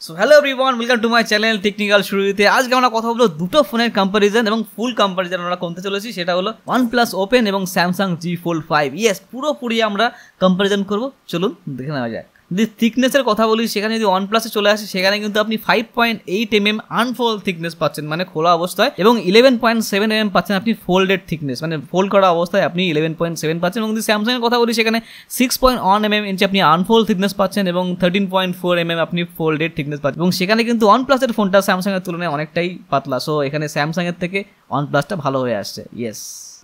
So hello everyone, welcome to my channel technical শুরুতে। আজকে আমরা কথা বলবো দুটো ফোনের কম্পারিজন এবং ফুল কম্পারিজন আমরা করতে চলেছি। সেটা হলো OnePlus ওপেন এবং স্যামসাং G Fold 5। ইয়েস, পুরোপুরি আমরা কম্পারিজন করব। চলুন দেখে নেওয়া যাক। যদি থিকনেসের কথা বলি, সেখানে যদি OnePlus-এ চলে আসে, সেখানে কিন্তু আপনি 5.8 mm আনফোল্ড থিকনেস পাচ্ছেন, মানে খোলা অবস্থায়, এবং 11.7 mm পাচ্ছেন আপনি ফোল্ডেড থিকনেস, মানে ফোল্ড করা অবস্থায় আপনি 11.7 পাচ্ছেন। এবং যদি স্যামসাংয়ের কথা বলি, সেখানে 6.1 mm ইঞ্চি আপনি আনফোল্ড থিকনেস পাচ্ছেন এবং 13.4 mm আপনি ফোল্ডেড থিকনেস পাচ্ছেন। এবং সেখানে কিন্তু OnePlus-এর ফোনটা স্যামসাংয়ের তুলনায় অনেকটাই পাতলা। সো এখানে স্যামসাংয়ের থেকে OnePlus-টা ভালো হয়ে আসছে। ইয়েস,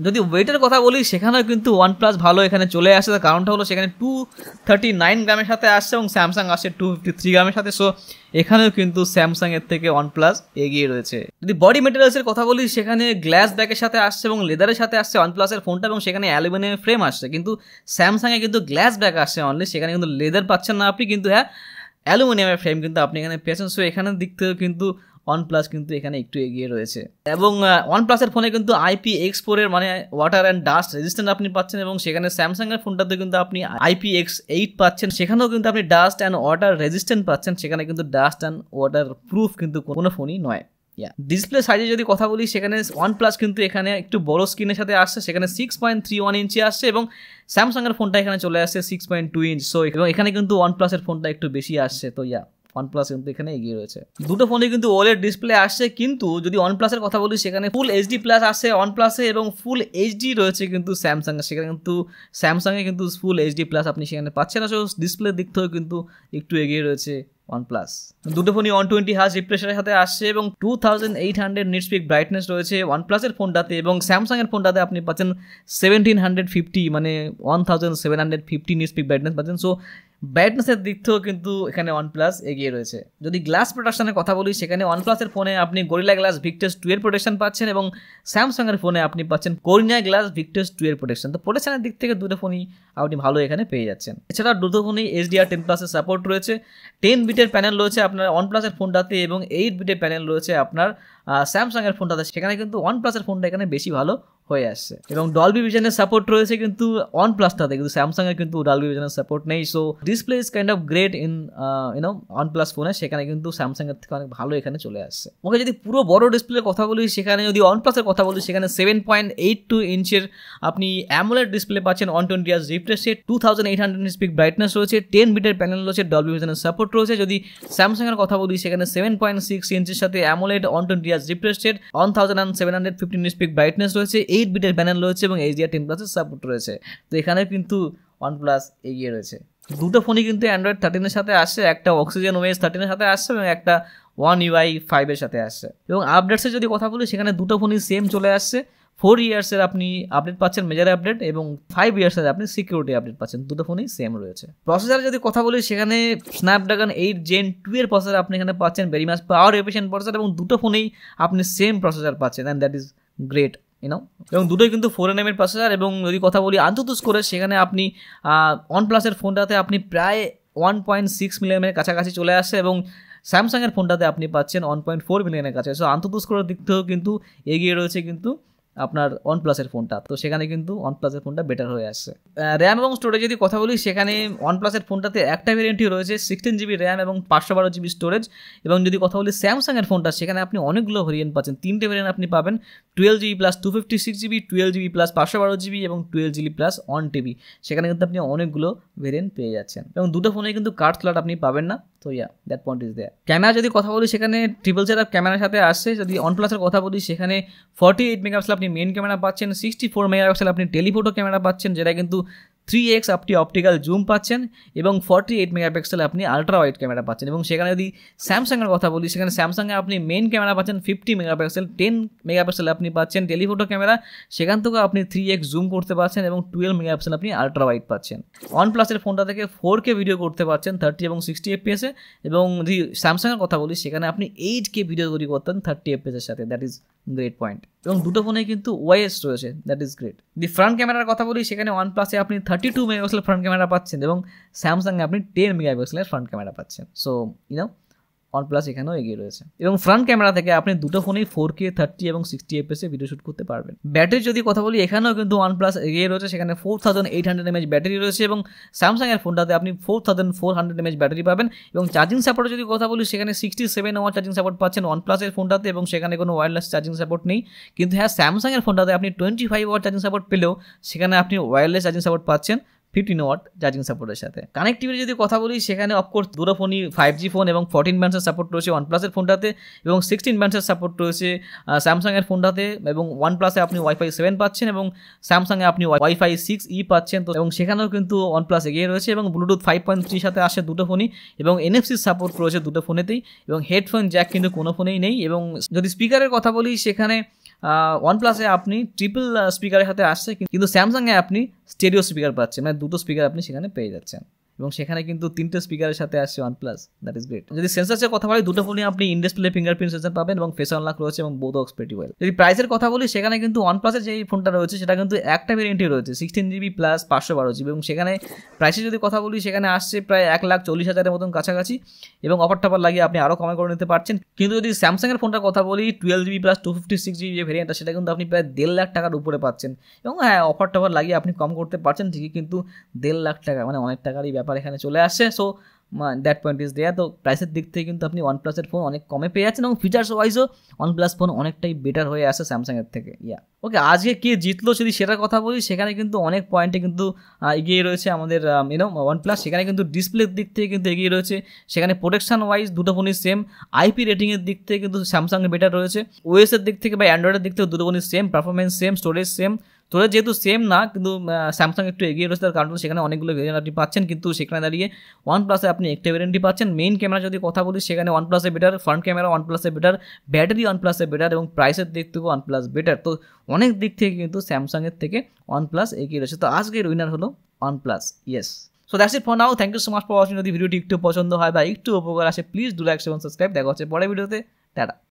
যদি ওয়েটের কথা বলি, সেখানেও কিন্তু OnePlus ভালো এখানে চলে আসে। তার কারণটা হলো সেখানে 239 গ্রামের সাথে আসছে এবং স্যামসাং আসছে 253 গ্রামের সাথে। সো এখানেও কিন্তু স্যামসাংয়ের থেকে OnePlus এগিয়ে রয়েছে। যদি বডি মেটেরিয়ালসের কথা বলি, সেখানে গ্লাস ব্যাকের সাথে আসছে এবং লেদারের সাথে আসছে OnePlus-এর ফোনটা, এবং সেখানে অ্যালুমিনিয়াম ফ্রেম আসছে। কিন্তু স্যামসাংয়ে কিন্তু গ্লাস ব্যাক আসছে অনলি, সেখানে কিন্তু লেদার পাচ্ছেন না আপনি, কিন্তু হ্যাঁ অ্যালুমিনিয়ামের ফ্রেম কিন্তু আপনি এখানে পেয়েছেন। সো এখানের দিক থেকেও কিন্তু OnePlus কিন্তু এখানে একটু এগিয়ে রয়েছে। এবং OnePlus-এর ফোনে কিন্তু IPX4 এর মানে ওয়াটার অ্যান্ড ডাস্ট রেজিস্ট্যান্ট আপনি পাচ্ছেন, এবং সেখানে স্যামসাংয়ের ফোনটাতে কিন্তু আপনি IPX8 পাচ্ছেন। সেখানেও কিন্তু আপনি ডাস্ট অ্যান্ড ওয়াটার রেজিস্ট্যান্ট পাচ্ছেন, সেখানে কিন্তু ডাস্ট অ্যান্ড ওয়াটার প্রুফ কিন্তু কোনো ফোনই নয়। ডিসপ্লে সাইজে যদি কথা বলি, সেখানে OnePlus কিন্তু এখানে একটু বড় স্ক্রিনের সাথে আসছে, সেখানে 6.31 ইঞ্চি আসছে, এবং স্যামসাংয়ের ফোনটা এখানে চলে আসছে 6.2 ইঞ্চ। সো এবং এখানে কিন্তু OnePlus-এর ফোনটা একটু বেশি আসছে। তো OnePlus কিন্তু এখানে এগিয়ে রয়েছে। দুটো ফোনে কিন্তু OLED ডিসপ্লে আসছে, কিন্তু যদি OnePlus-এর কথা বলি, সেখানে ফুল HD প্লাস আসছে OnePlus-এ এবং ফুল HD রয়েছে কিন্তু স্যামসাংয়ে। সেখানে কিন্তু স্যামসাংয়ে কিন্তু ফুল HD প্লাস আপনি সেখানে পাচ্ছেন না। সো ডিসপ্লের দিক থেকেও কিন্তু একটু এগিয়ে রয়েছে OnePlus। দুটো ফোনই 120 হার্জ রিফ্রেশের সাথে আসছে এবং 2800 নিটস পিক ব্রাইটনেস রয়েছে OnePlus-এর ফোনটাতে, এবং স্যামসাংয়ের ফোনটাতে আপনি পাচ্ছেন 1750 মানে 1750 নিটস পিক ব্রাইটনেস পাচ্ছেন। সো ব্রাইটনেসের দিক থেকেও কিন্তু এখানে OnePlus এগিয়ে রয়েছে। যদি গ্লাস প্রোটেকশনের কথা বলি, সেখানে OnePlus-এর ফোনে আপনি গরিলা গ্লাস ভিক্টাস 2 এর প্রোটেকশন পাচ্ছেন, এবং স্যামসাংয়ের ফোনে আপনি পাচ্ছেন কোরিনা গ্লাস ভিক্টাস 2 এর প্রোটেকশন। তো প্রোটেকশনের দিক থেকে দুটো ফোনই আপনি ভালো এখানে পেয়ে যাচ্ছেন। এছাড়া দুটো ফোনই HDR10+-এর সাপোর্ট রয়েছে। 10 বিটের প্যানেল রয়েছে আপনার OnePlus-এর ফোনটাতে, এবং 8 বিটের প্যানেল রয়েছে আপনার স্যামসাংয়ের ফোনটাতে। সেখানে কিন্তু OnePlus-এর ফোনটা এখানে বেশি ভালো হয়ে আসছে, এবং ডলবি ভিশনের সাপোর্ট রয়েছে কিন্তু OnePlus-টাতে, কিন্তু স্যামসাংয়ের কিন্তু ডলবি ভিশনের সাপোর্ট নেই। So display is kind of great in OnePlus ফোনে, সেখানে কিন্তু স্যামসাংয়ের থেকে অনেক ভালো এখানে চলে আসছে। ওকে, যদি পুরো বড় ডিসপ্লের কথা বলি, সেখানে যদি OnePlus-এর কথা বলি, সেখানে 7.82 ইঞ্চের আপনি অ্যামোলেড ডিসপ্লে পাচ্ছেন, 120 hertz refresh rate, 2800 nits pick brightness রয়েছে, 10 বিটের প্যানেল রয়েছে, ডলবি ভিশনের সাপোর্ট রয়েছে। যদি স্যামসাংয়ের কথা বলি, সেখানে 7.6 ইঞ্চের সাথে AMOLED, 120 hertz refresh rate, 1750 nits pick brightness রয়েছে, 8 বিটের প্যানেল রয়েছে, এবং HDR10+-এর সাপোর্ট রয়েছে। তো এখানে কিন্তু OnePlus এগিয়ে রয়েছে। দুটো ফোনই কিন্তু Android 13-এর সাথে আসছে, একটা Oxygen OS 13-এর সাথে আসছে এবং একটা One UI 5-এর সাথে আসছে। এবং আপডেটসের যদি কথা বলি, সেখানে দুটো ফোনই সেম চলে আসছে। 4 ইয়ার্সের আপনি আপডেট পাচ্ছেন, মেজর আপডেট, এবং 5 ইয়ার্সের আপনি সিকিউরিটি আপডেট পাচ্ছেন। দুটো ফোনই সেম রয়েছে। প্রসেসরের যদি কথা বলি, সেখানে স্ন্যাপড্রাগন 8 Gen 2 এর প্রসেসর আপনি এখানে পাচ্ছেন, ভেরি মাচ পাওয়ার এফিশিয়েন্ট প্রসেসর, এবং দুটো ফোনেই আপনি সেম প্রসেসর পাচ্ছেন, অ্যান্ড দ্যাট ইজ গ্রেট। এবং দুটোই কিন্তু 4nm এর প্রসেসর। এবং যদি কথা বলি আন্তর্জাতিক স্কোরে, সেখানে আপনি OnePlus-এর ফোনটাতে আপনি প্রায় 1.6 মিলিয়নের কাছাকাছি চলে আসছে, এবং স্যামসাংয়ের ফোনটাতে আপনি পাচ্ছেন 1.4 মিলিয়নের কাছে। সো আন্তর্জাতিক স্কোরের দিক থেকেও কিন্তু এগিয়ে রয়েছে কিন্তু আপনার OnePlus-এর ফোনটা। তো সেখানে কিন্তু OnePlus-এর ফোনটা বেটার হয়ে আসছে। র্যাম এবং স্টোরেজ যদি কথা বলি, সেখানে OnePlus-এর ফোনটাতে একটা ভেরিয়েন্টই রয়েছে, 16 GB র্যাম এবং 512 GB স্টোরেজ। এবং যদি কথা বলি স্যামসাংয়ের ফোনটা, সেখানে আপনি অনেকগুলো ভেরিয়েন্ট পাচ্ছেন, 3টে ভেরিয়েন্ট আপনি পাবেন, 12 GB plus 256 GB, 12 GB plus 512 GB, এবং 12 GB প্লাস 1 TB। সেখানে কিন্তু আপনি অনেকগুলো ভেরিয়েন্ট পেয়ে যাচ্ছেন, এবং দুটো ফোনে কিন্তু কার্ড স্লট আপনি পাবেন না। তো that point is there. Camera যদি কথা বলি, সেখানে ট্রিপল সেটআপ ক্যামেরার সাথে আসছে। যদি OnePlus-এর কথা বলি, সেখানে 48 মেগাপিক্সেল আপনি মেইন ক্যামেরা পাচ্ছেন, 64 মেগাপিক্সেল আপনি টেলিফোটো ক্যামেরা পাচ্ছেন, যেটা কিন্তু 3x আপনি অপটিক্যাল জুম পাচ্ছেন, এবং 48 মেগাপিক্সেল আপনি আলট্রা ওয়াইড ক্যামেরা পাচ্ছেন। এবং সেখানে যদি স্যামসাংয়ের কথা বলি, সেখানে স্যামসাংয়ে আপনি মেইন ক্যামেরা পাচ্ছেন 50 মেগাপিক্সেল, 10 মেগাপিক্সেল আপনি পাচ্ছেন টেলিফোটো ক্যামেরা, সেখান থেকেও আপনি 3x জুম করতে পারছেন, এবং 12 মেগাপিক্সেল আপনি আলট্রা ওয়াইড পাচ্ছেন। OnePlus-এর ফোনটা থেকে 4K ভিডিও করতে পারছেন 30 এবং 60 FPS-এ, এবং যদি স্যামসাংয়ের কথা বলি, সেখানে আপনি 8K ভিডিও তৈরি করতেন 30 FPS-এর সাথে। That is great point. এবং দুটো ফোনে কিন্তু OIS রয়েছে, that is great. The front ক্যামেরার কথা বলি, সেখানে OnePlus-এ আপনি 32 মেগাপিক্সেল ফ্রন্ট ক্যামেরা পাচ্ছেন, এবং স্যামসাংয়ে আপনি 10 মেগাপিক্সেলের ফ্রন্ট ক্যামেরা পাচ্ছেন। সো OnePlus এখানেও এগিয়ে রয়েছে। এবং ফ্রন্ট ক্যামেরা থেকে আপনি দুটো ফোনেই 4K 30 এবং 60 fps এ ভিডিও শুট করতে পারবেন। ব্যাটারি যদি কথা বলি এখানেও কিন্তু OnePlus এগিয়ে রয়েছে, সেখানে 4800 mAh ব্যাটারি রয়েছে এবং স্যামসাং এর ফোনটাতে আপনি 4400 mAh ব্যাটারি পাবেন। এবং চার্জিং সাপোর্টে যদি কথা বলি সেখানে 67 ওয়াট চার্জিং সাপোর্ট পাচ্ছেন OnePlus এর ফোনটাতে এবং সেখানে কোনো ওয়্যারলেস চার্জিং সাপোর্ট নেই। কিন্তু হ্যাঁ, স্যামসাং এর ফোনটাতে আপনি 25 ওয়াট চার্জিং সাপোর্ট পেলেও সেখানে আপনি ওয়্যারলেস চার্জিং সাপোর্ট পাচ্ছেন 15 ওয়াট চার্জিং সাপোর্টের সাথে। কানেক্টিভিটি যদি কথা বলি সেখানে অফকোর্স দুটো ফোনই 5G ফোন এবং 14 ব্যান্ডসের সাপোর্ট রয়েছে OnePlus এর ফোনটাতে এবং 16 ব্যান্ডসের সাপোর্ট রয়েছে স্যামসাং এর ফোনটাতে। এবং OnePlus এ আপনি Wi-Fi 7 পাচ্ছেন এবং স্যামসাং এ আপনি Wi-Fi 6E পাচ্ছেন। তো এবং সেখানেও কিন্তু OnePlus এগিয়ে রয়েছে এবং ব্লুটুথ 5.3 সাথে আসে দুটো ফোনই এবং NFC সাপোর্ট রয়েছে দুটো ফোনেতেই এবং হেডফোন জ্যাক কিন্তু কোনো ফোনেই নেই। এবং যদি স্পিকারের কথা বলি সেখানে OnePlus এ আপনি ট্রিপল স্পিকারের সাথে আসছে, কিন্তু স্যামসাং এ আপনি স্টেরিও স্পিকার পাচ্ছেন, মানে দুটো স্পিকার আপনি সেখানে পেয়ে যাচ্ছেন এবং সেখানে কিন্তু 3টে স্পিকারের সাথে আসছে OnePlus, দ্যাট ইজ গ্রেট। যদি সেন্সারের কথা বলি দুটো ফোনে আপনি ইন ডিসপ্লে ফিঙ্গারপ্রিন্ট সেন্সর পাবেন এবং ফেস আনলক রয়েছে এবং বোথ ওয়ার্কস প্রিটি ওয়েল। যদি প্রাইসের কথা বলি সেখানে কিন্তু OnePlus এর যে ফোনটা রয়েছে সেটা কিন্তু একটা ভেরিয়েন্টই রয়েছে 16GB প্লাস 512GB এবং সেখানে প্রাইসে যদি কথা বলি সেখানে আসছে প্রায় 1,40,000 মতন কাছাকাছি এবং অফার টফার লাগিয়ে আপনি আরও কমে করে নিতে পারছেন। কিন্তু যদি স্যামসাং এর ফোনটার কথা বলি 12GB প্লাস 256GB যে ভেরিয়েন্টটা সেটা কিন্তু আপনি প্রায় 1.5 লাখ টাকার উপরে পাচ্ছেন এবং হ্যাঁ, অফার টফার লাগিয়ে আপনি কম করতে পারছেন ঠিকই, কিন্তু 1.5 লাখ টাকা মানে অনেক টাকারই ব্যাপার এখানে চলে আসছে। সো দ্যাট পয়েন্ট ইজ দেয়ার। তো প্রাইসের দিক থেকে কিন্তু আপনি OnePlus এর ফোন অনেক কমে পেয়ে যাচ্ছেন এবং ফিচার্স ওয়াইজও OnePlus ফোন অনেকটাই বেটার হয়ে আসে স্যামসাং এর থেকে। ওকে, আজকে কে জিতলো যদি সেটার কথা বলি সেখানে কিন্তু অনেক পয়েন্টে কিন্তু এগিয়ে রয়েছে আমাদের OnePlus। সেখানে কিন্তু ডিসপ্লের দিক থেকে কিন্তু এগিয়ে রয়েছে, সেখানে প্রোটেকশন ওয়াইজ দুটো ফোনই সেম, IP রেটিংয়ের দিক থেকে কিন্তু স্যামসাং বেটার রয়েছে, OS এর দিক থেকে বা অ্যান্ড্রয়েডের দিক থেকে দুটো ফোনই same, performance same, storage same. Storage যেহেতু সেম না কিন্তু স্যামসাং একটু এগিয়ে রয়েছে, তার কারণ সেখানে অনেকগুলো ভেরিয়েন্ট আপনি পাচ্ছেন, কিন্তু সেখানে দাঁড়িয়ে OnePlus-এ আপনি একটা ভেরিয়েন্টই পাচ্ছেন। মেইন ক্যামেরা যদি কথা বলি সেখানে OnePlus-এ বেটার, ফ্রন্ট ক্যামেরা OnePlus-এ বেটার, ব্যাটারি OnePlus-এ বেটার এবং প্রাইসের দিক থেকেও OnePlus বেটার। তো অনেক দিক থেকে কিন্তু স্যামসাংয়ের থেকে OnePlus এগিয়ে রয়েছে। তো আজকের উইনার হলো OnePlus। Yes, so that's it for now. Thank you so much for watching. যদি ভিডিওটি একটু পছন্দ হয় বা একটু উপকার আসে প্লিজ ডু লাইক, শেয়ার এবং সাবস্ক্রাইব। দেখা হচ্ছে পরের ভিডিওতে। টাটা।